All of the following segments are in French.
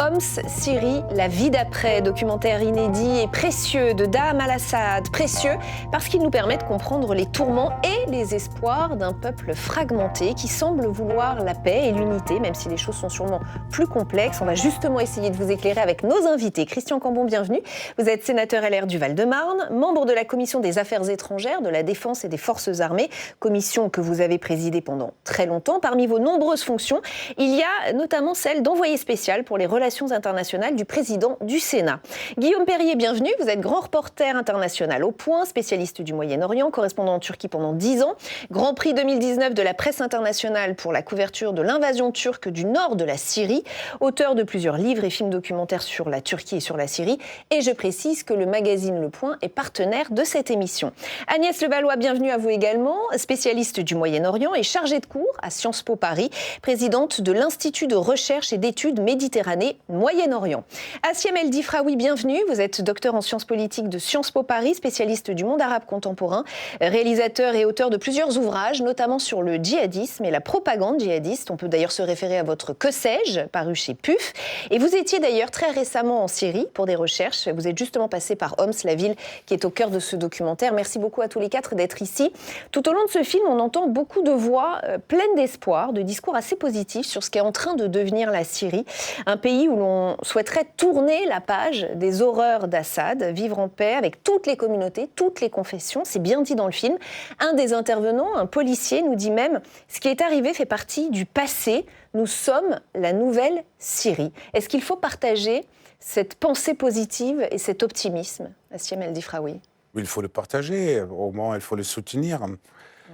Homs, Syrie, la vie d'après, documentaire inédit et précieux de Daham al-Assad. Précieux parce qu'il nous permet de comprendre les tourments et les espoirs d'un peuple fragmenté qui semble vouloir la paix et l'unité, même si les choses sont sûrement plus complexes. On va justement essayer de vous éclairer avec nos invités. Christian Cambon, bienvenue. Vous êtes sénateur LR du Val-de-Marne, membre de la Commission des Affaires étrangères, de la Défense et des Forces armées, commission que vous avez présidée pendant très longtemps. Parmi vos nombreuses fonctions, il y a notamment celle d'envoyé spécial pour les relations internationales du président du Sénat. Guillaume Perrier, bienvenue. Vous êtes grand reporter international au Point, spécialiste du Moyen-Orient, correspondant en Turquie pendant 10 ans, Grand Prix 2019 de la presse internationale pour la couverture de l'invasion turque du nord de la Syrie, auteur de plusieurs livres et films documentaires sur la Turquie et sur la Syrie. Et je précise que le magazine Le Point est partenaire de cette émission. Agnès Levallois, bienvenue à vous également, spécialiste du Moyen-Orient et chargée de cours à Sciences Po Paris, présidente de l'Institut de recherche et d'études Méditerranée Moyen-Orient. Assiem El Difraoui, bienvenue. Vous êtes docteur en sciences politiques de Sciences Po Paris, spécialiste du monde arabe contemporain, réalisateur et auteur de plusieurs ouvrages, notamment sur le djihadisme et la propagande djihadiste. On peut d'ailleurs se référer à votre Que sais-je, paru chez PUF. Et vous étiez d'ailleurs très récemment en Syrie pour des recherches. Vous êtes justement passé par Homs, la ville qui est au cœur de ce documentaire. Merci beaucoup à tous les quatre d'être ici. Tout au long de ce film, on entend beaucoup de voix pleines d'espoir, de discours assez positifs sur ce qu'est en train de devenir la Syrie, un pays où l'on souhaiterait tourner la page des horreurs d'Assad, vivre en paix avec toutes les communautés, toutes les confessions. C'est bien dit dans le film. Un des intervenants, un policier, nous dit même « Ce qui est arrivé fait partie du passé. Nous sommes la nouvelle Syrie ». Est-ce qu'il faut partager cette pensée positive et cet optimisme, Assiem El Difraoui? Il faut le partager, au moins il faut le soutenir.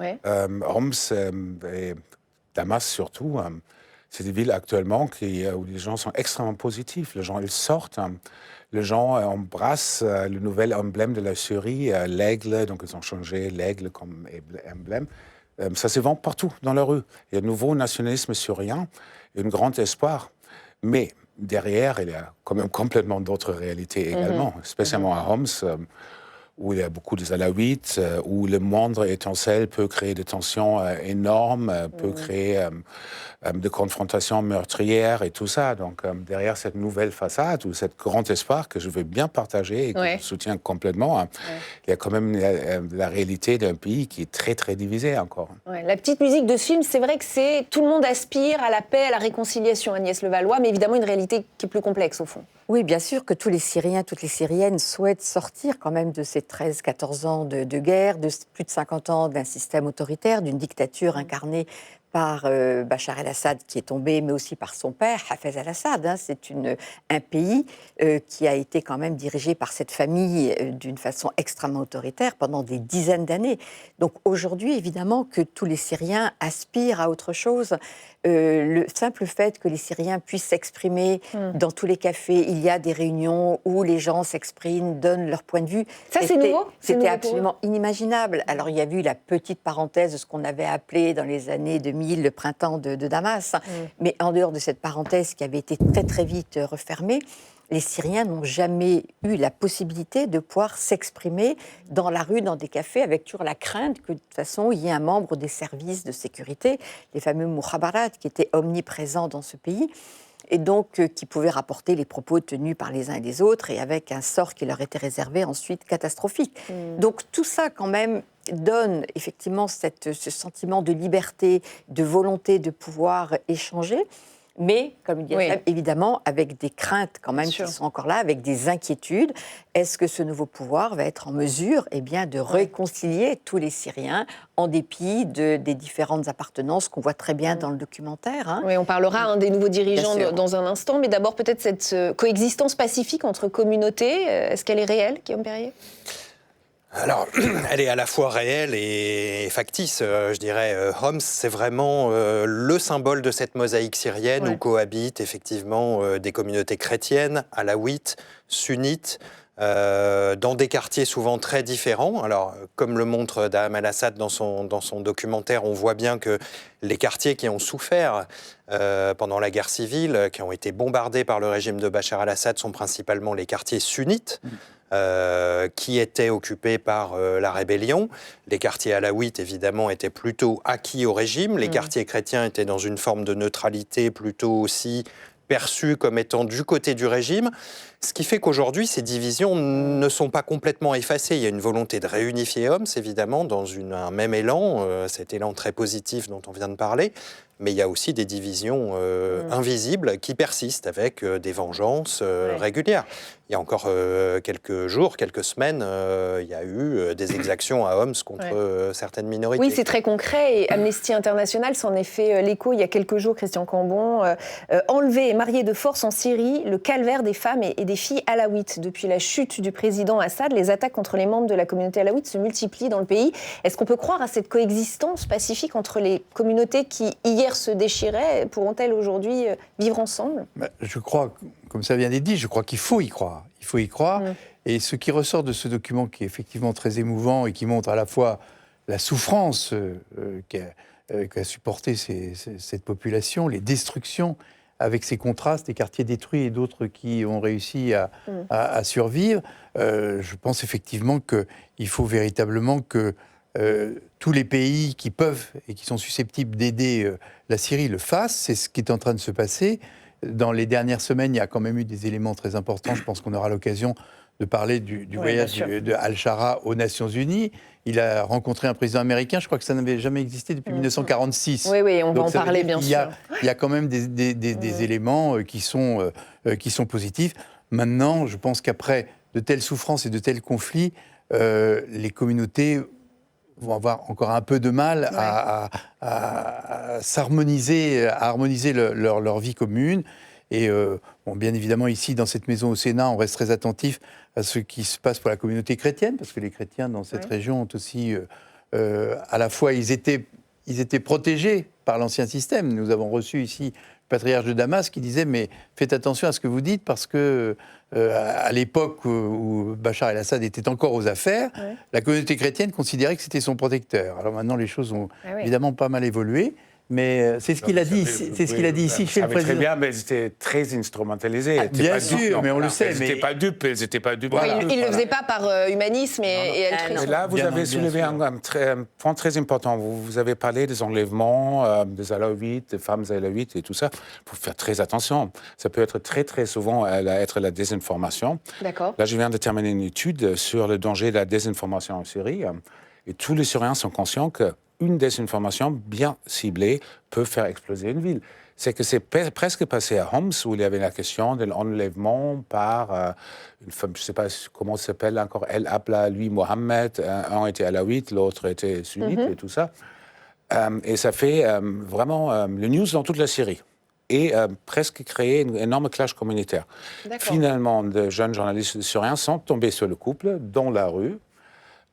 Ouais. Homs et Damas surtout, c'est des villes actuellement où les gens sont extrêmement positifs. Les gens, ils sortent, les gens embrassent le nouvel emblème de la Syrie, l'aigle, donc ils ont changé l'aigle comme emblème. Ça se vend partout dans la rue. Il y a un nouveau nationalisme syrien et un grand espoir. Mais derrière, il y a quand même complètement d'autres réalités également, spécialement à Homs, où il y a beaucoup des alaouites, où le moindre étincelle peut créer des tensions énormes, peut créer des confrontations meurtrières et tout ça. Donc derrière cette nouvelle façade, ou cet grand espoir que je veux bien partager et que je soutiens complètement, il y a quand même la réalité d'un pays qui est très très divisé encore. Ouais, la petite musique de ce film, c'est vrai que c'est tout le monde aspire à la paix, à la réconciliation, Agnès Levallois, mais évidemment une réalité qui est plus complexe au fond. Oui, bien sûr que tous les Syriens, toutes les Syriennes souhaitent sortir quand même de ces 13-14 ans de guerre, de plus de 50 ans d'un système autoritaire, d'une dictature incarnée par Bachar el-Assad qui est tombé, mais aussi par son père, Hafez al-Assad. C'est un pays qui a été quand même dirigé par cette famille d'une façon extrêmement autoritaire pendant des dizaines d'années. Donc aujourd'hui, évidemment, que tous les Syriens aspirent à autre chose. Le simple fait que les Syriens puissent s'exprimer dans tous les cafés, il y a des réunions où les gens s'expriment, donnent leur point de vue. Ça, c'est nouveau? C'était absolument inimaginable. Alors, il y a eu la petite parenthèse de ce qu'on avait appelé dans les années 2000 le printemps de Damas. Mais en dehors de cette parenthèse qui avait été très, très vite refermée, les Syriens n'ont jamais eu la possibilité de pouvoir s'exprimer dans la rue, dans des cafés, avec toujours la crainte que, de toute façon, il y ait un membre des services de sécurité, les fameux mukhabarat, qui étaient omniprésents dans ce pays, et donc qui pouvaient rapporter les propos tenus par les uns et les autres, et avec un sort qui leur était réservé ensuite catastrophique. Donc tout ça, quand même, donne effectivement ce sentiment de liberté, de volonté de pouvoir échanger, mais, comme il dit, évidemment, avec des craintes quand même qui sont encore là, avec des inquiétudes. Est-ce que ce nouveau pouvoir va être en mesure de réconcilier tous les Syriens en dépit des différentes appartenances qu'on voit très bien dans le documentaire Oui, on parlera des nouveaux dirigeants dans un instant, mais d'abord peut-être cette coexistence pacifique entre communautés, est-ce qu'elle est réelle, Guillaume Perrier ? Alors, elle est à la fois réelle et factice, je dirais. Homs, c'est vraiment le symbole de cette mosaïque syrienne où cohabitent effectivement des communautés chrétiennes, alaouites, sunnites, dans des quartiers souvent très différents. Alors, comme le montre Daham al-Assad dans son documentaire, on voit bien que les quartiers qui ont souffert pendant la guerre civile, qui ont été bombardés par le régime de Bachar al-Assad, sont principalement les quartiers sunnites. Qui étaient occupés par la rébellion. Les quartiers alaouites, évidemment, étaient plutôt acquis au régime. Les quartiers chrétiens étaient dans une forme de neutralité plutôt aussi perçus comme étant du côté du régime, ce qui fait qu'aujourd'hui, ces divisions ne sont pas complètement effacées. Il y a une volonté de réunifier Homs, évidemment, dans un même élan, cet élan très positif dont on vient de parler, mais il y a aussi des divisions invisibles qui persistent avec des vengeances régulières. Il y a encore quelques jours, quelques semaines, il y a eu des exactions à Homs contre certaines minorités. Oui, c'est très concret et Amnesty International s'en est fait l'écho il y a quelques jours, Christian Cambon. Enlevés et mariés de force en Syrie, le calvaire des femmes et des filles alaouites. Depuis la chute du président Assad, les attaques contre les membres de la communauté alaouite se multiplient dans le pays. Est-ce qu'on peut croire à cette coexistence pacifique entre les communautés qui, hier, se déchiraient? Pourront-elles aujourd'hui vivre ensemble? Je crois, comme ça vient d'être dit, je crois qu'il faut y croire. Il faut y croire. Et ce qui ressort de ce document, qui est effectivement très émouvant et qui montre à la fois la souffrance qu'a supporté cette population, les destructions, avec ces contrastes, des quartiers détruits et d'autres qui ont réussi à survivre, je pense effectivement qu'il faut véritablement que tous les pays qui peuvent et qui sont susceptibles d'aider la Syrie le fassent. C'est ce qui est en train de se passer. Dans les dernières semaines, il y a quand même eu des éléments très importants. Je pense qu'on aura l'occasion de parler du voyage de Al-Shara aux Nations Unies. Il a rencontré un président américain, je crois que ça n'avait jamais existé depuis 1946. Oui, on va en parler, bien sûr. Il y a quand même des éléments qui sont positifs. Maintenant, je pense qu'après de telles souffrances et de tels conflits, les communautés vont avoir encore un peu de mal à s'harmoniser, à harmoniser leur vie commune. Et bien évidemment, ici, dans cette maison au Sénat, on reste très attentif à ce qui se passe pour la communauté chrétienne, parce que les chrétiens dans cette région ont aussi, à la fois, ils étaient protégés par l'ancien système. Nous avons reçu ici le patriarche de Damas qui disait « mais faites attention à ce que vous dites, parce que à l'époque où Bachar el-Assad était encore aux affaires, la communauté chrétienne considérait que c'était son protecteur. » Alors maintenant, les choses ont évidemment pas mal évolué. Mais c'est ce qu'il a dit, c'est ce qu'il a dit ici chez le président. Très bien, mais ils étaient très instrumentalisés. Bien sûr, mais on le sait. Ils n'étaient pas dupes, ils n'étaient pas dupes. Voilà. Ils ne le faisaient pas par humanisme et altruisme. Et là, vous avez soulevé un point très important. Vous avez parlé des enlèvements des Alaouites, des femmes Alaouites et tout ça. Il faut faire très attention. Ça peut être très, très souvent être la désinformation. D'accord. Là, je viens de terminer une étude sur le danger de la désinformation en Syrie. Et tous les Syriens sont conscients qu'une désinformation bien ciblée peut faire exploser une ville. C'est que c'est presque passé à Homs, où il y avait la question de l'enlèvement par une femme, je ne sais pas comment ça s'appelle encore, El Abla, lui, Mohamed, un était alaouite, l'autre était sunnite et tout ça. Et ça fait vraiment le news dans toute la Syrie. Et presque créé une énorme clash communautaire. Finalement, de jeunes journalistes syriens sont tombés sur le couple dans la rue.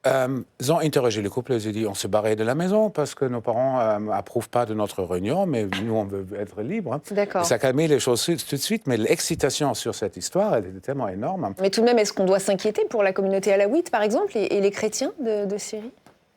Ils ont interrogé le couple, ils ont dit on s'est barré de la maison parce que nos parents n'approuvent pas de notre réunion, mais nous on veut être libres. Et ça a calmé les choses tout de suite, mais l'excitation sur cette histoire elle était tellement énorme. Mais tout de même, est-ce qu'on doit s'inquiéter pour la communauté alaouite, par exemple, et les chrétiens de Syrie?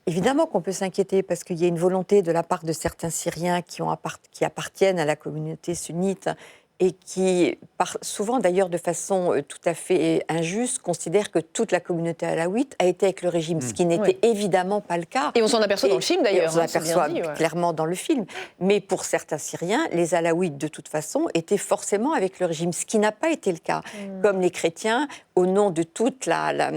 Évidemment qu'on peut s'inquiéter parce qu'il y a une volonté de la part de certains Syriens qui appartiennent à la communauté sunnite et qui, souvent d'ailleurs de façon tout à fait injuste, considèrent que toute la communauté alaouite a été avec le régime, ce qui n'était évidemment pas le cas. Et on s'en aperçoit dans le film d'ailleurs. On s'en aperçoit clairement dans le film. Mais pour certains Syriens, les alaouites de toute façon étaient forcément avec le régime, ce qui n'a pas été le cas. Comme les chrétiens, au nom de toute la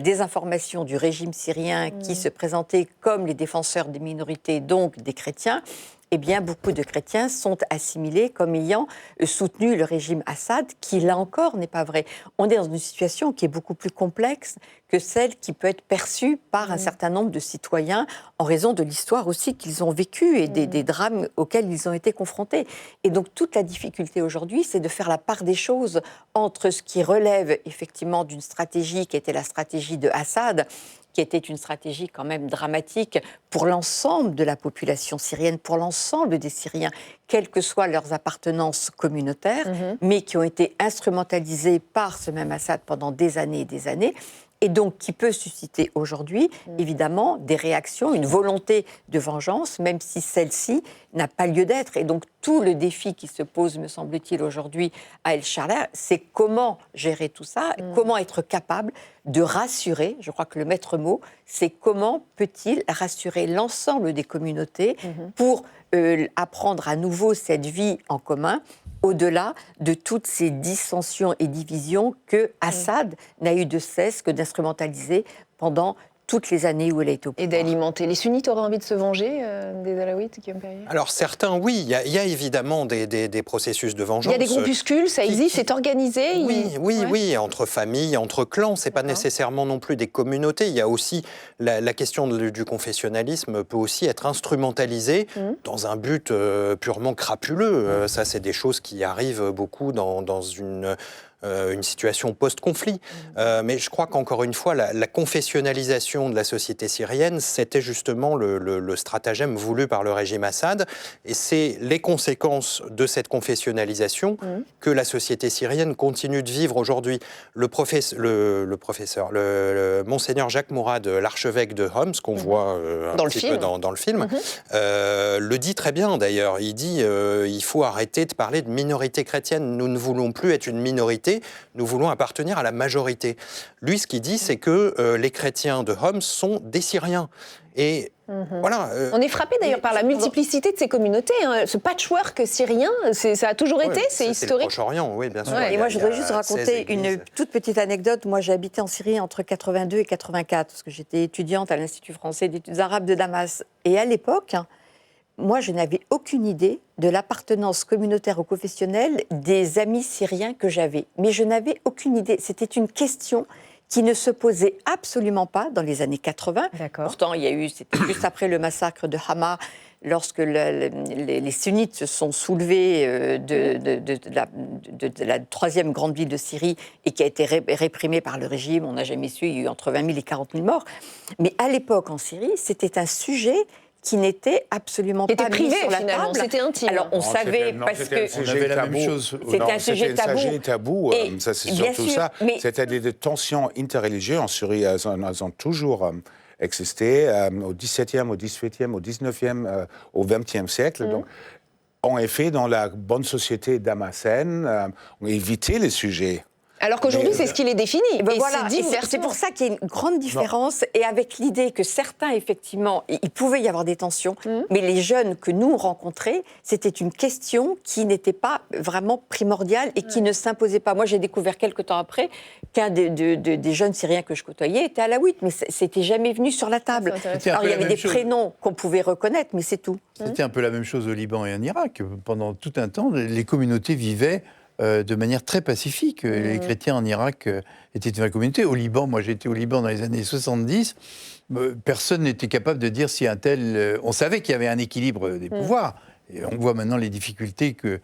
désinformation du régime syrien qui se présentait comme les défenseurs des minorités, donc des chrétiens, eh bien, beaucoup de chrétiens sont assimilés comme ayant soutenu le régime Assad, qui, là encore, n'est pas vrai. On est dans une situation qui est beaucoup plus complexe que celle qui peut être perçue par un certain nombre de citoyens en raison de l'histoire aussi qu'ils ont vécue et des drames auxquels ils ont été confrontés. Et donc, toute la difficulté aujourd'hui, c'est de faire la part des choses entre ce qui relève effectivement d'une stratégie qui était la stratégie de Assad, qui était une stratégie quand même dramatique pour l'ensemble de la population syrienne, pour l'ensemble des Syriens, quelles que soient leurs appartenances communautaires, mais qui ont été instrumentalisées par ce même Assad pendant des années et des années, et donc qui peut susciter aujourd'hui, évidemment, des réactions, une volonté de vengeance, même si celle-ci n'a pas lieu d'être. Et donc tout le défi qui se pose, me semble-t-il, aujourd'hui à El-Shara, c'est comment gérer tout ça, comment être capable de rassurer, je crois que le maître mot, c'est comment peut-il rassurer l'ensemble des communautés pour apprendre à nouveau cette vie en commun au-delà de toutes ces dissensions et divisions que Assad n'a eu de cesse que d'instrumentaliser pendant toutes les années où elle est au pouvoir. Et d'alimenter. Les sunnites auraient envie de se venger des Alaouites, Guillaume Perrier? Alors certains, oui, il y a évidemment des processus de vengeance. Il y a des groupuscules, ça existe, c'est organisé. Oui, entre familles, entre clans, c'est pas nécessairement non plus des communautés. Il y a aussi la question du confessionnalisme peut aussi être instrumentalisée dans un but purement crapuleux. Ça, c'est des choses qui arrivent beaucoup dans une situation post-conflit. Mais je crois qu'encore une fois, la confessionnalisation de la société syrienne, c'était justement le stratagème voulu par le régime Assad. Et c'est les conséquences de cette confessionnalisation que la société syrienne continue de vivre aujourd'hui. Le monseigneur Jacques Mourad, l'archevêque de Homs, qu'on voit un petit peu dans le film, le dit très bien d'ailleurs. Il dit il faut arrêter de parler de minorité chrétienne. Nous ne voulons plus être une minorité. Nous voulons appartenir à la majorité. Lui, ce qu'il dit, c'est que les chrétiens de Homs sont des Syriens. Et voilà. On est frappé d'ailleurs par la multiplicité de ces communautés. Ce patchwork syrien, ça a toujours été, c'est historique. C'est le Proche-Orient, oui, bien sûr. Et moi, je voudrais juste raconter une toute petite anecdote. Moi, j'ai habité en Syrie entre 82 et 84, parce que j'étais étudiante à l'Institut français d'études arabes de Damas. Et à l'époque, moi, je n'avais aucune idée de l'appartenance communautaire ou confessionnelle des amis syriens que j'avais. Mais je n'avais aucune idée. C'était une question qui ne se posait absolument pas dans les années 80. Pourtant, c'était juste après le massacre de Hama, lorsque les sunnites se sont soulevés de la troisième grande ville de Syrie et qui a été réprimée par le régime. On n'a jamais su, il y a eu entre 20 000 et 40 000 morts. Mais à l'époque, en Syrie, c'était un sujet qui n'était absolument pas privé, mis sur la finalement, table. c'était intime. Alors on savait parce que on avait la même chose. C'était un sujet tabou. Ça, c'est surtout sûr, ça. C'était des tensions interreligieuses en Syrie. Elles ont toujours existé au XVIIe, au XVIIIe, au XIXe, au XXe siècle. Donc, en effet, dans la bonne société damascène, on évitait les sujets. Alors qu'aujourd'hui, c'est ce qui les définit. C'est pour ça qu'il y a une grande différence. Et avec l'idée que certains, effectivement, il pouvait y avoir des tensions, mais les jeunes que nous rencontrés, c'était une question qui n'était pas vraiment primordiale et qui ne s'imposait pas. Moi, j'ai découvert quelque temps après qu'un des jeunes Syriens que je côtoyais était alaouite, mais c'était jamais venu sur la table. Alors, il y avait des prénoms qu'on pouvait reconnaître, mais c'est tout. C'était un peu la même chose au Liban et en Irak. Pendant tout un temps, les communautés vivaient de manière très pacifique. Les chrétiens en Irak étaient une vraie communauté. Au Liban, moi j'ai été au Liban dans les années 70, personne n'était capable de dire si un tel... on savait qu'il y avait un équilibre des pouvoirs. Et on voit maintenant les difficultés que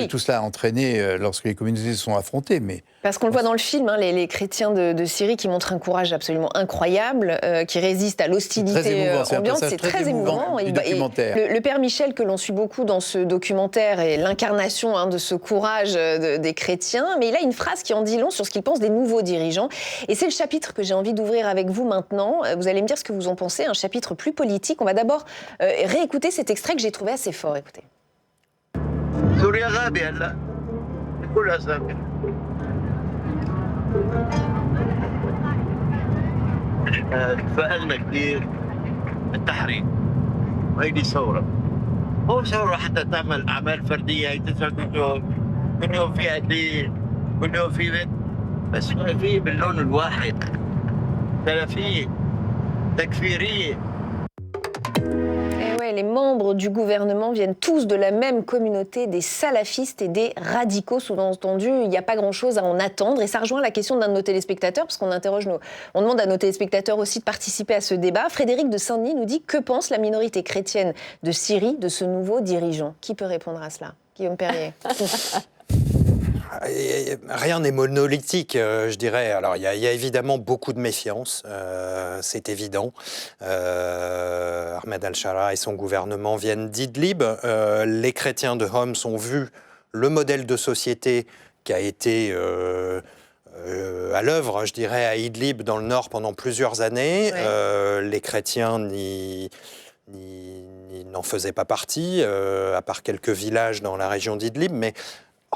tout cela a entraîné lorsque les communautés se sont affrontées. Mais parce qu'on le voit dans le film, les chrétiens de Syrie qui montrent un courage absolument incroyable, qui résistent à l'hostilité ambiante. C'est très émouvant. Le père Michel, que l'on suit beaucoup dans ce documentaire, est l'incarnation de ce courage des chrétiens. Mais il a une phrase qui en dit long sur ce qu'il pense des nouveaux dirigeants. Et c'est le chapitre que j'ai envie d'ouvrir avec vous maintenant. Vous allez me dire ce que vous en pensez, un chapitre plus politique. On va d'abord réécouter cet extrait que j'ai trouvé assez fort. Écoutez. سوريا غابة هلا كلها ساكنة تفائلنا كثير التحرير وهيدي ثورة مو ثورة حتى تعمل أعمال فردية هي تسعد كل يوم في قتيل كل يوم في بيت بس في باللون الواحد سلفية تكفيرية. Les membres du gouvernement viennent tous de la même communauté, des salafistes et des radicaux. Sous-entendu, il n'y a pas grand-chose à en attendre. Et ça rejoint la question d'un de nos téléspectateurs, parce qu'on on demande à nos téléspectateurs aussi de participer à ce débat. Frédéric de Saint-Denis nous dit: que pense la minorité chrétienne de Syrie de ce nouveau dirigeant? Qui peut répondre à cela? Guillaume Perrier. Rien n'est monolithique, je dirais. Alors, il y a évidemment beaucoup de méfiance, c'est évident. Ahmed al-Shara et son gouvernement viennent d'Idlib. Les chrétiens de Homs ont vu le modèle de société qui a été à l'œuvre, je dirais, à Idlib, dans le nord, pendant plusieurs années. Les chrétiens n'en faisaient pas partie, à part quelques villages dans la région d'Idlib, mais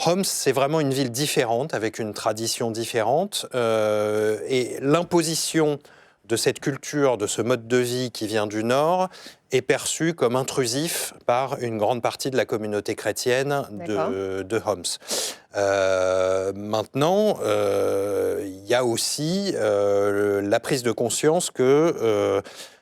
Homs, c'est vraiment une ville différente, avec une tradition différente, et l'imposition de cette culture, de ce mode de vie qui vient du Nord, est perçu comme intrusif par une grande partie de la communauté chrétienne de Homs. Maintenant, il y a aussi la prise de conscience que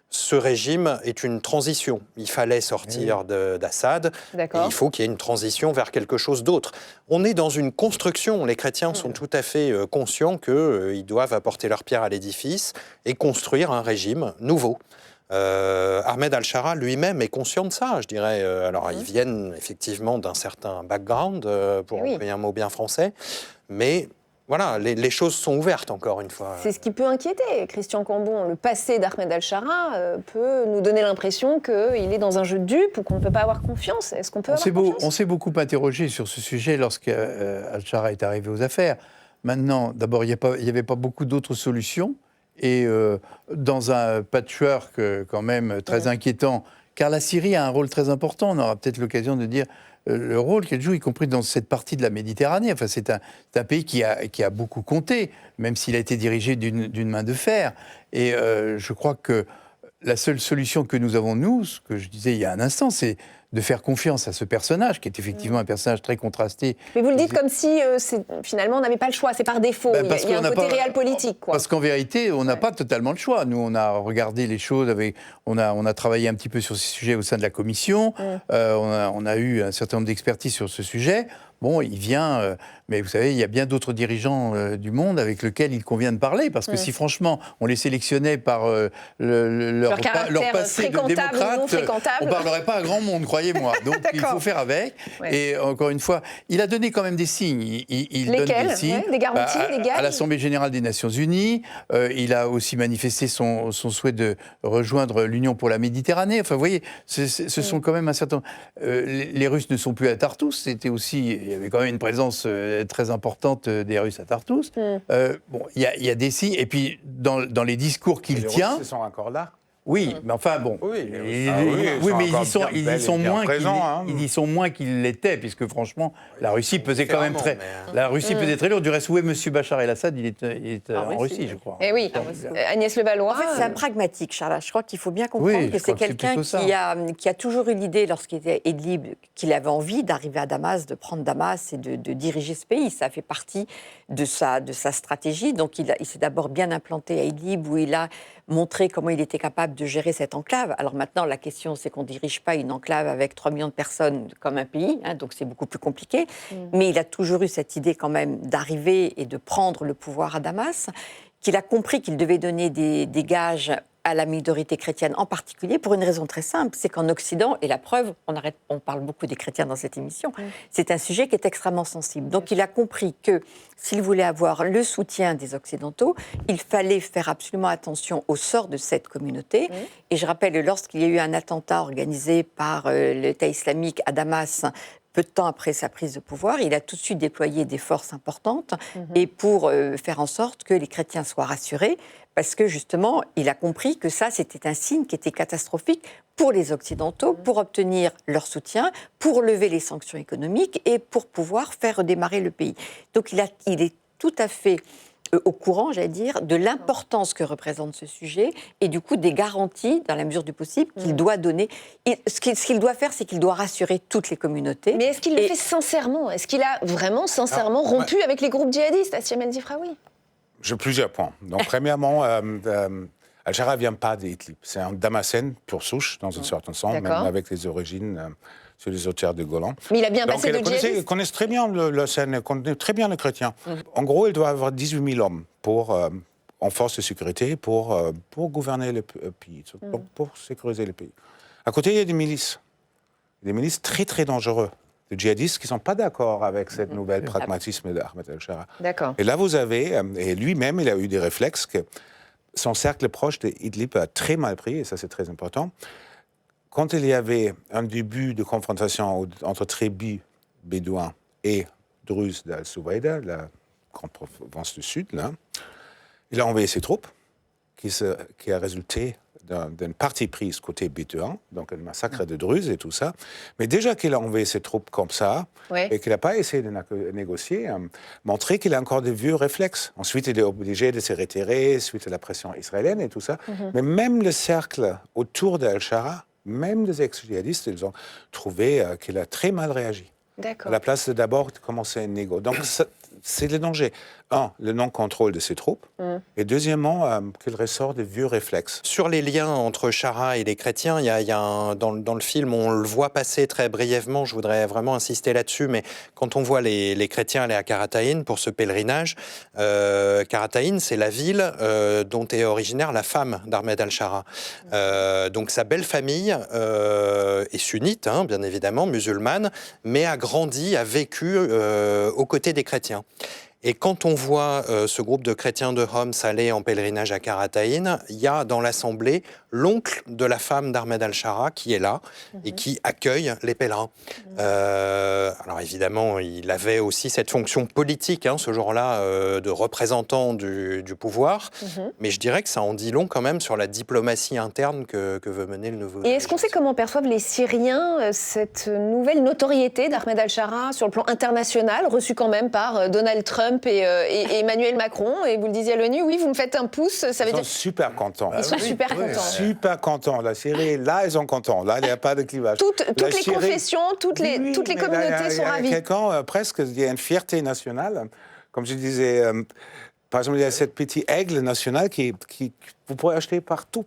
ce régime est une transition. Il fallait sortir d'Assad, et il faut qu'il y ait une transition vers quelque chose d'autre. On est dans une construction. Les chrétiens sont tout à fait conscients qu'ils doivent apporter leur pierre à l'édifice et construire un régime nouveau. Ahmed al-Shara lui-même est conscient de ça, je dirais. Alors, ils viennent effectivement d'un certain background, pour employer un mot bien français, mais voilà, les choses sont ouvertes, encore une fois. C'est ce qui peut inquiéter Christian Cambon. Le passé d'Ahmed al-Shara peut nous donner l'impression qu'il est dans un jeu de dupes ou qu'on ne peut pas avoir confiance. Est-ce qu'on peut avoir confiance ? On s'est beaucoup interrogé sur ce sujet lorsque al-Shara est arrivé aux affaires. Maintenant, d'abord, il n'y avait pas beaucoup d'autres solutions. Et dans un patchwork quand même très inquiétant, car la Syrie a un rôle très important, on aura peut-être l'occasion de dire le rôle qu'elle joue, y compris dans cette partie de la Méditerranée. Enfin, c'est un pays qui a beaucoup compté, même s'il a été dirigé d'une main de fer. Et je crois que la seule solution que nous avons, nous, ce que je disais il y a un instant, c'est de faire confiance à ce personnage, qui est effectivement un personnage très contrasté. Mais vous le dites comme si, finalement, on n'avait pas le choix, c'est par défaut. Il y a un côté réel politique, quoi. Parce qu'en vérité, on n'a pas totalement le choix. Nous, on a regardé les choses, on a travaillé un petit peu sur ces sujets au sein de la commission, on a eu un certain nombre d'expertises sur ce sujet. Bon, il vient, mais vous savez, il y a bien d'autres dirigeants du monde avec lesquels il convient de parler, parce que si franchement on les sélectionnait par leur passé de démocrate, on ne parlerait pas à grand monde, croyez-moi. Donc il faut faire avec. Et encore une fois, il a donné quand même des signes. Il donne des signes. Des garanties, des gages. À l'Assemblée générale des Nations Unies, il a aussi manifesté son souhait de rejoindre l'Union pour la Méditerranée. Enfin, vous voyez, ce sont quand même un certain... les Russes ne sont plus à Tartous, c'était aussi... Il y avait quand même une présence très importante des Russes à Tartous. Bon, il y a des signes. Et puis, dans les discours qu'il tient... Les Russes sont encore là. Oui, mais enfin bon. Oui, mais ils y sont moins qu'ils l'étaient, puisque franchement, la Russie pesait quand même très. La Russie pesait très lourd. Du reste, où est M. Bachar el-Assad ? Il est en Russie, je crois. Eh oui, Agnès Levallois. En fait, c'est un pragmatique, Charles. Je crois qu'il faut bien comprendre que c'est quelqu'un qui a toujours eu l'idée, lorsqu'il était Idlib, qu'il avait envie d'arriver à Damas, de prendre Damas et de diriger ce pays. Ça fait partie de sa stratégie. Donc, il s'est d'abord bien implanté à Idlib, où il a montré comment il était capable de gérer cette enclave. Alors maintenant, la question, c'est qu'on ne dirige pas une enclave avec 3 millions de personnes comme un pays, donc c'est beaucoup plus compliqué. Mais il a toujours eu cette idée quand même d'arriver et de prendre le pouvoir à Damas, qu'il a compris qu'il devait donner des gages à la minorité chrétienne en particulier, pour une raison très simple, c'est qu'en Occident, et la preuve, on parle beaucoup des chrétiens dans cette émission, c'est un sujet qui est extrêmement sensible. Donc il a compris que s'il voulait avoir le soutien des Occidentaux, il fallait faire absolument attention au sort de cette communauté. Et je rappelle, lorsqu'il y a eu un attentat organisé par l'État islamique à Damas, peu de temps après sa prise de pouvoir, il a tout de suite déployé des forces importantes et pour faire en sorte que les chrétiens soient rassurés, parce que justement, il a compris que ça, c'était un signe qui était catastrophique pour les Occidentaux, pour obtenir leur soutien, pour lever les sanctions économiques et pour pouvoir faire redémarrer le pays. Donc il est tout à fait au courant, j'allais dire, de l'importance que représente ce sujet et du coup des garanties, dans la mesure du possible, qu'il doit donner. Et ce qu'il doit faire, c'est qu'il doit rassurer toutes les communautés. Mais est-ce qu'il le fait sincèrement ? Est-ce qu'il a vraiment sincèrement rompu avec les groupes djihadistes, Assiem El Zifraoui ? J'ai plusieurs points. Donc, premièrement, al-Shara ne vient pas d'Idlib. C'est un Damascène pur souche, dans un certain sens, même avec des origines sur les hauteurs de Golan. Mais il a bien passé de djihadistes. Ils connaissent très bien la scène, ils connaissent très bien les chrétiens. En gros, il doit avoir 18 000 hommes en force de sécurité pour gouverner le pays, pour sécuriser le pays. À côté, il y a des milices très, très dangereux. Les djihadistes qui ne sont pas d'accord avec cette nouvelle pragmatisme d'Ahmed al-Shara. D'accord. Et là, vous avez, et lui-même, il a eu des réflexes que son cercle proche d'Idlib a très mal pris, et ça c'est très important. Quand il y avait un début de confrontation entre tribus bédouins et druzes d'Al-Souwaïda, la grande province du sud, là, il a envoyé ses troupes, qui a résulté d'un parti pris côté bédouin, donc le massacre de Druz et tout ça. Mais déjà qu'il a envoyé ses troupes comme ça, et qu'il n'a pas essayé de négocier, montrer qu'il a encore des vieux réflexes. Ensuite, il est obligé de se retirer suite à la pression israélienne et tout ça. Mais même le cercle autour d'Al-Shara, même des ex-djihadistes, ils ont trouvé qu'il a très mal réagi. À la place de d'abord commencer une négo. Donc, c'est le danger. Un, le non-contrôle de ses troupes. Et deuxièmement, qu'il ressort des vieux réflexes. Sur les liens entre Shara et les chrétiens, dans le film, on le voit passer très brièvement, je voudrais vraiment insister là-dessus, mais quand on voit les chrétiens aller à Qaratayn pour ce pèlerinage, Qaratayn, c'est la ville dont est originaire la femme d'Ahmed al-Shara. Donc sa belle famille est sunnite, hein, bien évidemment, musulmane, mais a grandi, a vécu aux côtés des chrétiens. Et quand on voit ce groupe de chrétiens de Homs aller en pèlerinage à Qaratayn, il y a dans l'assemblée l'oncle de la femme d'Ahmed al-Shara qui est là et qui accueille les pèlerins. Alors évidemment, il avait aussi cette fonction politique, hein, ce jour-là, de représentant du pouvoir, mais je dirais que ça en dit long quand même sur la diplomatie interne que veut mener le nouveau... Et est-ce qu'on sait comment perçoivent les Syriens cette nouvelle notoriété d'Ahmed al-Shara sur le plan international, reçue quand même par Donald Trump et Emmanuel Macron, et vous le disiez à l'ONU, oui, vous me faites un pouce, ça veut dire... Ils sont super contents. Ils sont super contents. Super contents. La Syrie, là, ils sont contents. Là, il n'y a pas de clivage. Toutes les confessions, toutes les communautés sont ravies. Quelqu'un, presque, il y a une fierté nationale. Comme je disais, par exemple, il y a cette petit aigle national qui vous pourrez acheter partout.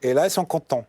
Et là, ils sont contents.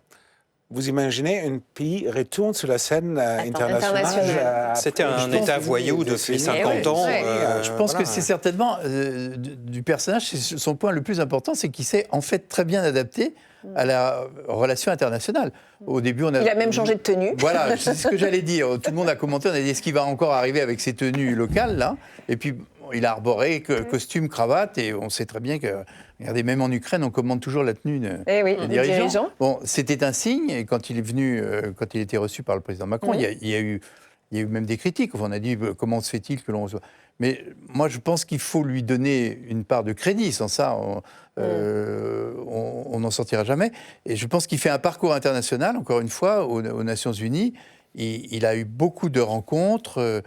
Vous imaginez, un pays retourne sur la scène internationale. C'était un État voyou depuis 50 ans. Je pense que c'est certainement, du personnage, son point le plus important, c'est qu'il s'est en fait très bien adapté à la relation internationale. Au début, il a même changé de tenue. Voilà, c'est ce que j'allais dire. Tout le monde a commenté, on a dit, est-ce qu'il va encore arriver avec ses tenues locales, là ? Et puis, il a arboré costume, cravate, et on sait très bien que... Regardez, même en Ukraine, on commande toujours la tenue des dirigeants. Bon, c'était un signe, et quand il est venu, quand il était reçu par le président Macron, il y a eu même des critiques. On a dit, comment se fait-il que l'on reçoit ? Mais moi, je pense qu'il faut lui donner une part de crédit. Sans ça, on n'en sortira jamais. Et je pense qu'il fait un parcours international, encore une fois, aux Nations Unies. Il a eu beaucoup de rencontres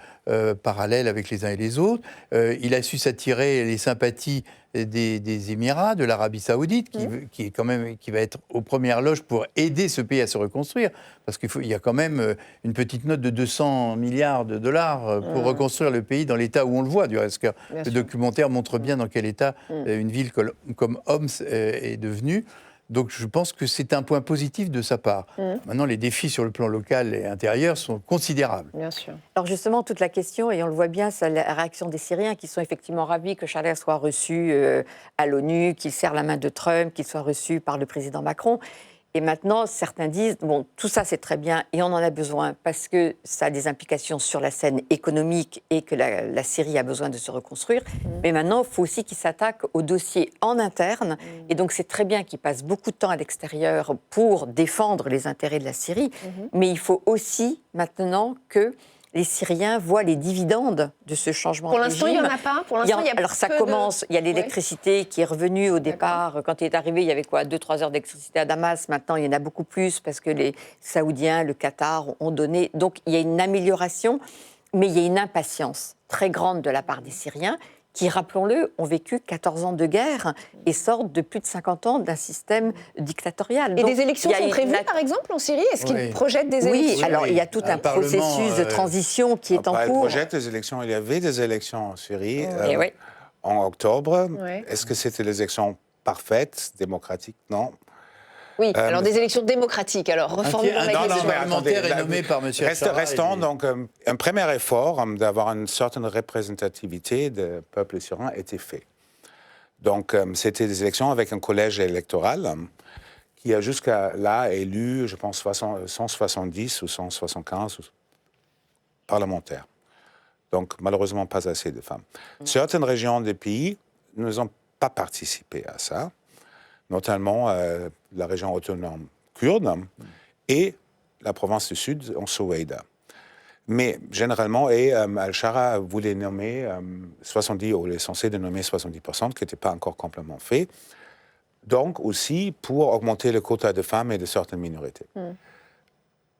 parallèles avec les uns et les autres. Il a su s'attirer les sympathies des Émirats, de l'Arabie Saoudite, qui va être aux premières loges pour aider ce pays à se reconstruire. Parce qu'il y a quand même une petite note de 200 milliards de dollars pour reconstruire le pays dans l'état où on le voit. Du reste, le documentaire montre bien dans quel état une ville comme Homs est devenue. Donc je pense que c'est un point positif de sa part. Maintenant, les défis sur le plan local et intérieur sont considérables. Bien sûr. Alors justement, toute la question, et on le voit bien, c'est la réaction des Syriens qui sont effectivement ravis que Shara soit reçu à l'ONU, qu'il serre la main de Trump, qu'il soit reçu par le président Macron. Et maintenant, certains disent, bon, tout ça c'est très bien et on en a besoin parce que ça a des implications sur la scène économique et que la Syrie a besoin de se reconstruire. Mais maintenant, il faut aussi qu'ils s'attaquent au dossier en interne. Et donc, c'est très bien qu'ils passent beaucoup de temps à l'extérieur pour défendre les intérêts de la Syrie. Mais il faut aussi maintenant que les Syriens voient les dividendes de ce changement de régime. Pour l'instant, il n'y en a pas. Pour l'instant, il y a alors ça commence, il y a l'électricité qui est revenue au départ. Quand il est arrivé, il y avait 2-3 heures d'électricité à Damas. Maintenant, il y en a beaucoup plus parce que les Saoudiens, le Qatar ont donné. Donc, il y a une amélioration, mais il y a une impatience très grande de la part des Syriens qui, rappelons-le, ont vécu 14 ans de guerre et sortent de plus de 50 ans d'un système dictatorial. Et donc, des élections sont prévues, par exemple, en Syrie ? Est-ce qu'ils projettent des élections ? Oui, alors il y a tout un processus de transition qui est en cours. Ils projettent des élections. Il y avait des élections en Syrie en octobre. Est-ce que c'était des élections parfaites, démocratiques ? Non. Oui, alors des élections démocratiques. Alors, reformulons la question. Un parlementaire est nommé par M. Restons donc, un premier effort d'avoir une certaine représentativité du peuple syrien a été fait. Donc, c'était des élections avec un collège électoral qui a jusqu'à là élu, je pense, 170 ou 175 parlementaires. Donc, malheureusement, pas assez de femmes. Certaines régions des pays n'ont pas participé à ça, notamment la région autonome kurde et la province du Sud, en Souaïda. Mais généralement, Al-Shara voulait nommer 70, ou il est censé de nommer 70%, qui n'était pas encore complètement fait. Donc aussi pour augmenter le quota de femmes et de certaines minorités.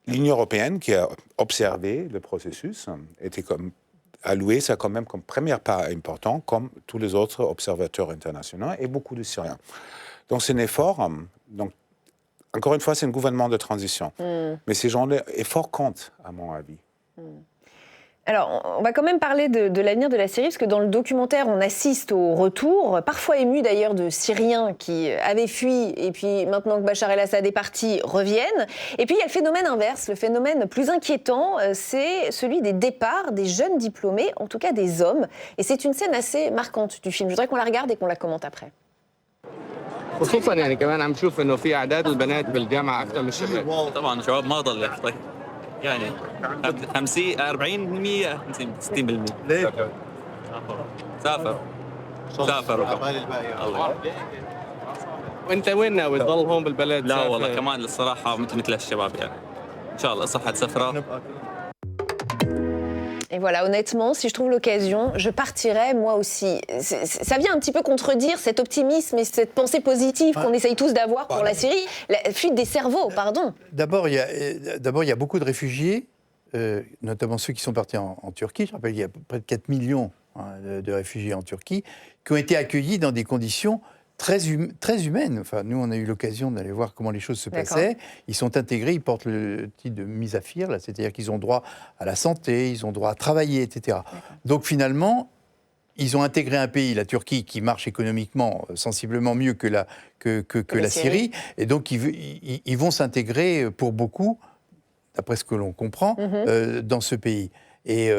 L'Union européenne, qui a observé le processus, a loué ça quand même comme première part important, comme tous les autres observateurs internationaux et beaucoup de Syriens. Donc c'est un effort. Donc, encore une fois, c'est un gouvernement de transition. Mais ces gens d'efforts comptent, à mon avis. Alors, on va quand même parler de l'avenir de la Syrie, parce que dans le documentaire, on assiste au retour, parfois ému d'ailleurs, de Syriens qui avaient fui, et puis maintenant que Bachar el-Assad est parti, reviennent. Et puis il y a le phénomène inverse, le phénomène plus inquiétant, c'est celui des départs des jeunes diplômés, en tout cas des hommes. Et c'est une scène assez marquante du film. Je voudrais qu'on la regarde et qu'on la commente après. خصوصا يعني كمان عم نشوف انه في اعداد البنات بالجامعه اكثر من الشباب. طبعا الشباب ما ضل يحضر يعني 50 40% 60%. ليه؟ سافروا الله. وانت وين ناوي تضل هون بالبلد؟ لا والله كمان الصراحه مثل الشباب يعني ان شاء الله صحه سفره. Et voilà, honnêtement, si je trouve l'occasion, je partirai moi aussi. Ça vient un petit peu contredire cet optimisme et cette pensée positive qu'on essaye tous d'avoir pour la Syrie. La fuite des cerveaux, pardon. D'abord, il y a beaucoup de réfugiés, notamment ceux qui sont partis en Turquie. Je rappelle qu'il y a près de 4 millions de réfugiés en Turquie, qui ont été accueillis dans des conditions très humaines. Enfin, nous, on a eu l'occasion d'aller voir comment les choses se passaient. Ils sont intégrés, ils portent le titre de misafir, là, c'est-à-dire qu'ils ont droit à la santé, ils ont droit à travailler, etc. Donc finalement, ils ont intégré un pays, la Turquie, qui marche économiquement sensiblement mieux que la Syrie. Et donc, ils vont s'intégrer pour beaucoup, d'après ce que l'on comprend, dans ce pays. Et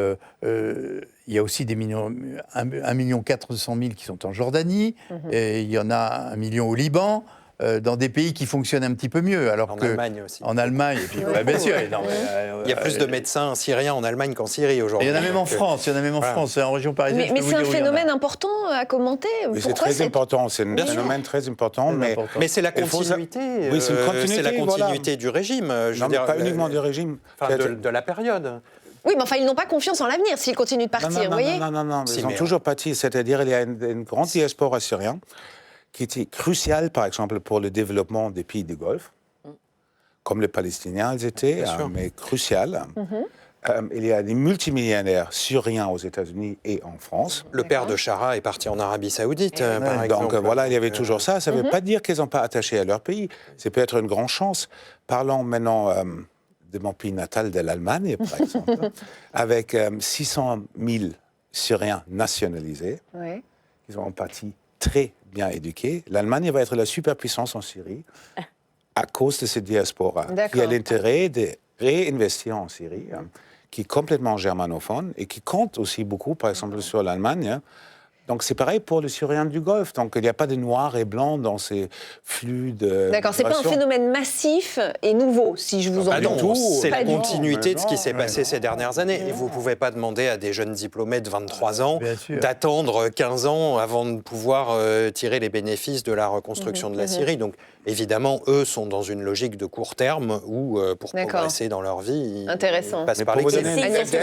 il y a aussi 1 400 000 qui sont en Jordanie, et il y en a 1 million au Liban, dans des pays qui fonctionnent un petit peu mieux. Alors en Allemagne aussi. En Allemagne, et puis, bien sûr. Il y a plus de médecins syriens en Allemagne qu'en Syrie aujourd'hui. Il y en a même en France, en région parisienne. Mais c'est un phénomène important à commenter. Oui, c'est très important, c'est un phénomène très important. Mais c'est la continuité, oui, c'est la continuité du régime. Je veux dire, pas uniquement du régime. De la période. Oui, mais enfin, ils n'ont pas confiance en l'avenir s'ils continuent de partir, vous voyez ? Non, ils ont toujours parti. C'est-à-dire, il y a une grande diaspora syrienne qui était cruciale, par exemple, pour le développement des pays du Golfe, comme les Palestiniens étaient, mais cruciale. Il y a des multimillionnaires syriens aux États-Unis et en France. Le père de Chara est parti en Arabie Saoudite, par exemple. Donc voilà, il y avait toujours ça. Ça ne veut pas dire qu'ils n'ont pas attaché à leur pays. C'est peut-être une grande chance. Parlons maintenant de mon pays natal, de l'Allemagne, par exemple, avec 600 000 Syriens nationalisés. Ils ont un parti très bien éduqué. L'Allemagne va être la superpuissance en Syrie à cause de cette diaspora qui a l'intérêt de réinvestir en Syrie, qui est complètement germanophone et qui compte aussi beaucoup, par exemple, sur l'Allemagne. Donc c'est pareil pour les Syriens du Golfe. Donc il n'y a pas de noir et blanc dans ces flux de... D'accord, c'est pas un phénomène massif et nouveau, si je vous entends. C'est la continuité de ce qui s'est passé ces dernières années. Et vous ne pouvez pas demander à des jeunes diplômés de 23 ans d'attendre 15 ans avant de pouvoir tirer les bénéfices de la reconstruction de la Syrie. Donc évidemment, eux sont dans une logique de court terme où, pour progresser dans leur vie, ils passent par les caisses.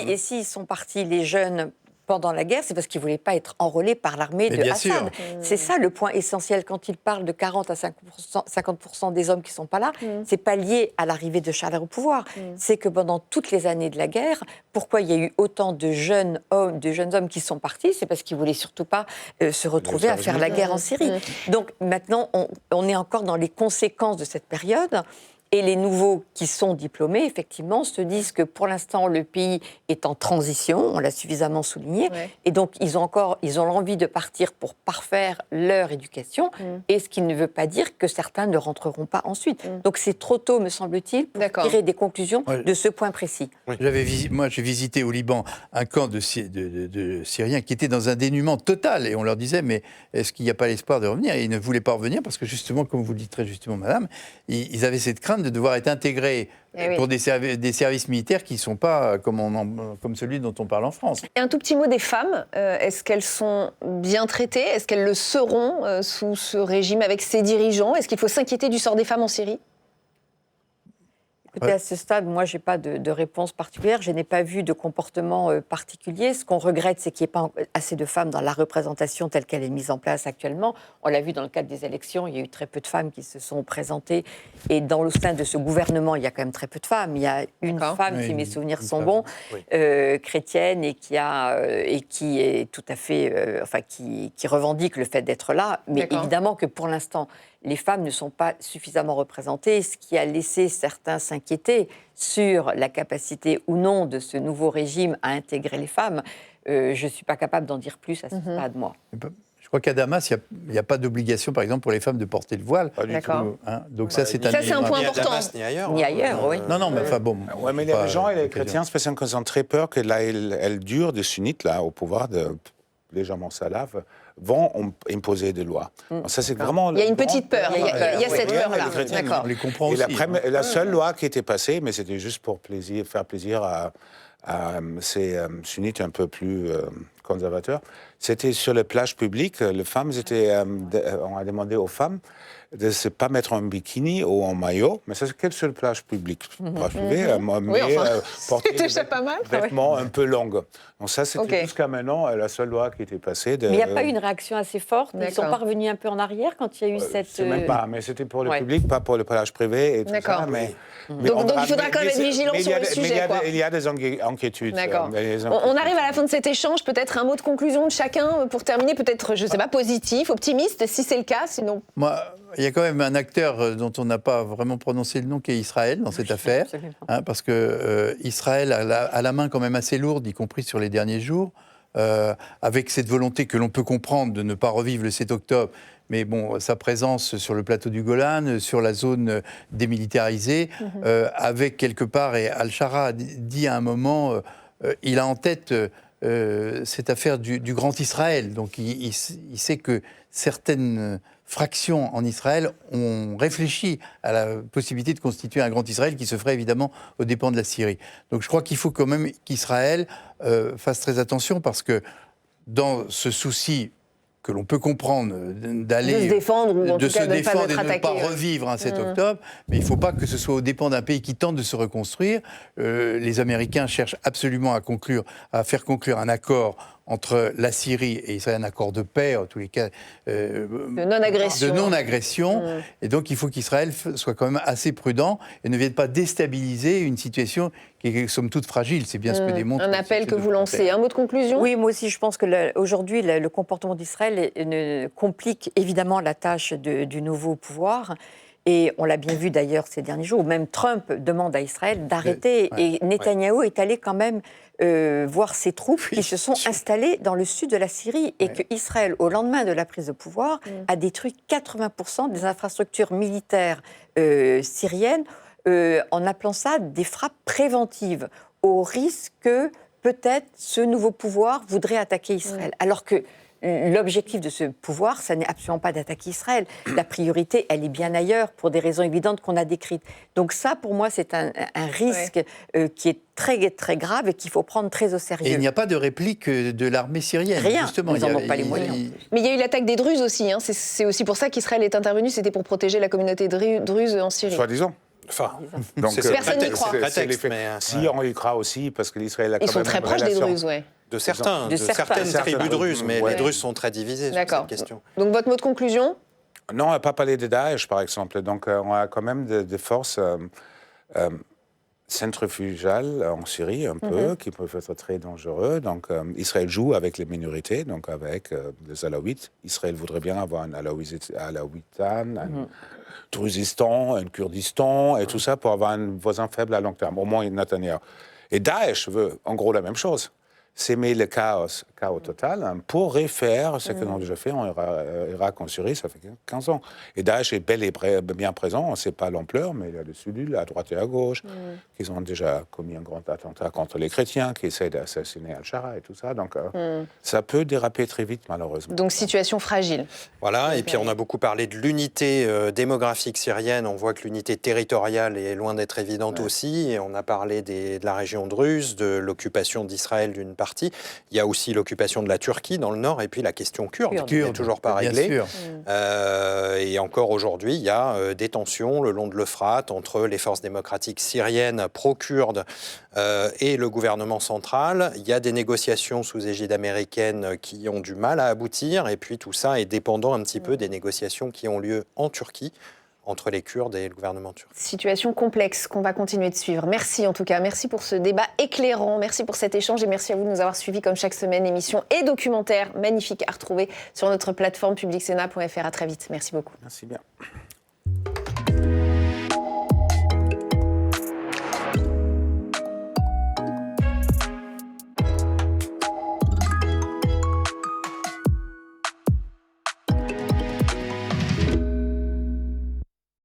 Et s'ils sont partis, les jeunes, pendant la guerre, c'est parce qu'ils ne voulaient pas être enrôlés par l'armée de Assad. C'est ça le point essentiel. Quand il parle de 40 à 50% des hommes qui ne sont pas là, ce n'est pas lié à l'arrivée de Charles au pouvoir. C'est que pendant toutes les années de la guerre, pourquoi il y a eu autant de jeunes hommes qui sont partis? C'est parce qu'ils ne voulaient surtout pas se retrouver à faire la guerre en Syrie. Donc maintenant, on est encore dans les conséquences de cette période. Et les nouveaux qui sont diplômés, effectivement, se disent que pour l'instant, le pays est en transition, on l'a suffisamment souligné, et donc ils ont l'envie de partir pour parfaire leur éducation, et ce qui ne veut pas dire que certains ne rentreront pas ensuite. Donc c'est trop tôt, me semble-t-il, pour tirer des conclusions de ce point précis. Moi, j'ai visité au Liban un camp de Syriens qui étaient dans un dénuement total, et on leur disait, mais est-ce qu'il n'y a pas l'espoir de revenir? Et ils ne voulaient pas revenir, parce que justement, comme vous le dites très justement, madame, ils avaient cette crainte de devoir être intégrés pour des services militaires qui ne sont pas comme celui dont on parle en France. Et un tout petit mot des femmes. Est-ce qu'elles sont bien traitées? Est-ce qu'elles le seront sous ce régime avec ses dirigeants? Est-ce qu'il faut s'inquiéter du sort des femmes en Syrie? Écoutez, à ce stade, moi, je n'ai pas de réponse particulière. Je n'ai pas vu de comportement particulier. Ce qu'on regrette, c'est qu'il n'y ait pas assez de femmes dans la représentation telle qu'elle est mise en place actuellement. On l'a vu dans le cadre des élections, il y a eu très peu de femmes qui se sont présentées. Et dans le sein de ce gouvernement, il y a quand même très peu de femmes. Il y a une femme, si mes souvenirs sont bons, chrétienne, et qui est tout à fait... qui revendique le fait d'être là. Mais évidemment que pour l'instant, les femmes ne sont pas suffisamment représentées, ce qui a laissé certains s'inquiéter sur la capacité ou non de ce nouveau régime à intégrer les femmes. Je ne suis pas capable d'en dire plus à ce stade, moi. Je crois qu'à Damas, il n'y a pas d'obligation, par exemple, pour les femmes de porter le voile. D'accord. Donc ça, c'est un point Ni à important. Damas, ni ailleurs. Ni ailleurs, oui. Non, mais enfin bon. Oui, mais les gens et les chrétiens, spécialement quand ils ont très peur que là, elle dure des sunnites là, au pouvoir, légèrement salave, vont imposer des lois. Donc ça, c'est vraiment... Il y a une petite peur, il y a cette peur-là. D'accord. On les comprend aussi. La seule loi qui était passée, mais c'était juste pour faire plaisir à ces sunnites un peu plus conservateurs, c'était sur les plages publiques. Les femmes on a demandé aux femmes de ne se pas mettre en bikini ou en maillot, mais ça c'est que sur les plages publiques. Porter déjà pas mal. Vêtements un peu longs. Donc ça, c'était jusqu'à maintenant la seule loi qui était passée. Mais il n'y a pas eu une réaction assez forte. Ils sont pas revenus un peu en arrière quand il y a eu cette... Je ne sais même pas, mais c'était pour le public, pas pour les plages privées et tout ça. Mais donc il faudra quand même être vigilant sur le sujet. Il y a des inquiétudes. D'accord. On arrive à la fin de cet échange. Peut-être un mot de conclusion de chacun pour terminer. Peut-être, je ne sais pas, positif, optimiste, si c'est le cas. Sinon... Moi, il y a quand même un acteur dont on n'a pas vraiment prononcé le nom, qui est Israël dans cette affaire. Parce que Israël a la main quand même assez lourde, y compris sur les derniers jours, avec cette volonté que l'on peut comprendre de ne pas revivre le 7 octobre. Mais bon, sa présence sur le plateau du Golan, sur la zone démilitarisée, avec quelque part, et Al-Shara dit à un moment, il a en tête cette affaire du Grand Israël. Donc il sait que certaines fractions en Israël ont réfléchi à la possibilité de constituer un Grand Israël qui se ferait évidemment aux dépens de la Syrie. Donc je crois qu'il faut quand même qu'Israël fasse très attention, parce que dans ce souci que l'on peut comprendre d'aller... De se défendre, ou en de tout cas se de défendre ne pas et de ne pas attaquer. revivre un 7 octobre, mais il ne faut pas que ce soit aux dépens d'un pays qui tente de se reconstruire. Les Américains cherchent absolument à faire conclure un accord entre la Syrie et Israël, un accord de paix, en tous les cas... de non-agression. De non-agression. Et donc, il faut qu'Israël soit quand même assez prudent et ne vienne pas déstabiliser une situation qui est, somme toute, fragile. C'est bien ce que démontre... Un appel que vous lancez. Un mot de conclusion ? Oui, moi aussi, je pense que aujourd'hui, le comportement d'Israël complique évidemment la tâche du nouveau pouvoir. Et on l'a bien vu d'ailleurs ces derniers jours, où même Trump demande à Israël d'arrêter. Et Netanyahou est allé quand même voir ses troupes qui se sont installées dans le sud de la Syrie. Et que Israël, au lendemain de la prise de pouvoir, a détruit 80% des infrastructures militaires syriennes, en appelant ça des frappes préventives, au risque que peut-être ce nouveau pouvoir voudrait attaquer Israël. Alors que l'objectif de ce pouvoir, ça n'est absolument pas d'attaquer Israël. La priorité, elle est bien ailleurs, pour des raisons évidentes qu'on a décrites. Donc ça, pour moi, c'est un risque qui est très, très grave et qu'il faut prendre très au sérieux. Et il n'y a pas de réplique de l'armée syrienne. Rien, justement. ils n'en ont pas les moyens. Mais il y a eu l'attaque des Druzes aussi. C'est aussi pour ça qu'Israël est intervenu. C'était pour protéger la communauté druze en Syrie. Soi-disant. Enfin, donc, personne n'y croit. Si on y croit aussi, parce que l'Israël a quand Ils sont même très proches des Druzes, oui. de certaines tribus druzes, mais les Druzes sont très divisés sur cette question. Donc votre mot de conclusion ? Non, on n'a pas parlé de Daesh, par exemple. Donc on a quand même des forces centrifugales en Syrie, un peu, qui peuvent être très dangereux. Donc Israël joue avec les minorités, donc avec les Alaouites. Israël voudrait bien avoir un Alaouitan, un Druzistan, un Kurdistan, et tout ça pour avoir un voisin faible à long terme, au moins Netanyahou. Et Daesh veut en gros la même chose. S'aimer le chaos total, pour refaire ce que l'on a déjà fait en Irak, en Syrie, ça fait 15 ans. Et Daesh est bel et bien présent, on ne sait pas l'ampleur, mais il y a le sud, à droite et à gauche, qui ont déjà commis un grand attentat contre les chrétiens, qui essaient d'assassiner Al-Shara et tout ça. Donc ça peut déraper très vite, malheureusement. Donc situation fragile. Voilà, et puis on a beaucoup parlé de l'unité démographique syrienne, on voit que l'unité territoriale est loin d'être évidente aussi, et on a parlé de la région druze, de l'occupation d'Israël d'une partie partie. Il y a aussi l'occupation de la Turquie dans le nord et puis la question kurde qui n'est toujours pas bien réglée. sûr. Et encore aujourd'hui, il y a des tensions le long de l'Euphrate entre les forces démocratiques syriennes pro-kurdes et le gouvernement central. Il y a des négociations sous égide américaine qui ont du mal à aboutir. Et puis tout ça est dépendant un petit peu des négociations qui ont lieu en Turquie entre les Kurdes et le gouvernement turc. Situation complexe qu'on va continuer de suivre. Merci en tout cas, merci pour ce débat éclairant, merci pour cet échange et merci à vous de nous avoir suivis comme chaque semaine. Émissions et documentaires magnifiques à retrouver sur notre plateforme publicsena.fr. À très vite, merci beaucoup. Merci bien.